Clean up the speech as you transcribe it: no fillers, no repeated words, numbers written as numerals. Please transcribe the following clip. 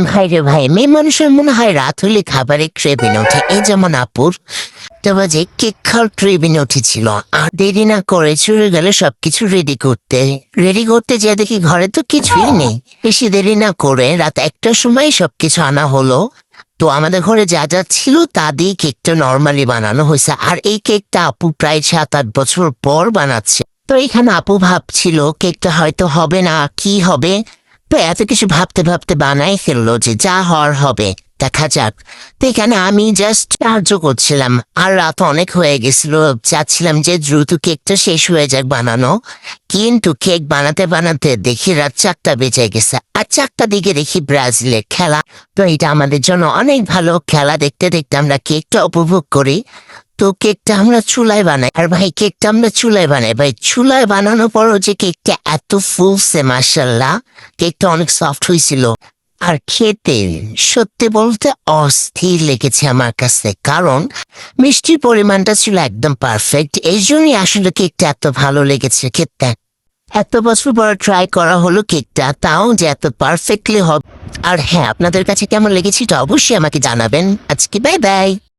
ভাই রে ভাই, মেয়ে মানুষের মনে হয় রাত হলে খাবারের ক্রেভিং ওঠে। এই যেমন আপুর তো বাজে কেক খাওয়ার ক্রেভিং উঠেছিল। আর দেরি না করে চলে গেলে সবকিছু রেডি করতে যে দেখি ঘরে তো কিছুই নেই। বেশি দেরি না করে রাত 1টার সময় সবকিছু আনা হলো। তো আমাদের ঘরে যা যা ছিল তা দিয়ে কেকটা নর্মালি বানানো হয়েছে। আর এই কেকটা আপু প্রায় 7-8 বছর পর বানাচ্ছে। তো এখানে আপু ভাবছিল কেকটা হয়তো হবে না, কি হবে। তো এত কিছু ভাবতে ভাবতে বানাই ফেললো যে যা হওয়ার হবে, দেখা যাক। তো এখানে আমি জাস্ট সাহায্য করছিলাম। আর রাত অনেক হয়ে গেছিল, চাচ্ছিলাম যে দ্রুত কেকটা শেষ হয়ে যাক বানানো। কিন্তু কেক বানাতে বানাতে দেখি রাত 4টা বেজে গেছে। আর 4টার দিকে দেখি ব্রাজিলের খেলা। তো এটা আমাদের জন্য অনেক ভালো। খেলা দেখতে দেখতে আমরা কেকটা উপভোগ করি। তো কেকটা আমরা চুলায় বানাই। আর ভাই কেকটা আমরা চুলায় বানাই ভাই, চুলায় বানানোর পরও যে কেকটা এত ফুলছে মাশাল্লাহ। কেকটা অনেক সফট হয়েছিল। আর খেতে সত্যি বলতে অস্থির লেগেছে আমার কাছে, কারণ মিষ্টির পরিমাণটা ছিল একদম পারফেক্ট। এই জন্যই আসলে কেকটা এত ভালো লেগেছে খেতে। এত বছর পর ট্রাই করা হলো কেকটা, তাও যে এত পারফেক্টলি হবে। আর হ্যাঁ, আপনাদের কাছে কেমন লেগেছে এটা অবশ্যই আমাকে জানাবেন। আজকে বাই বাই।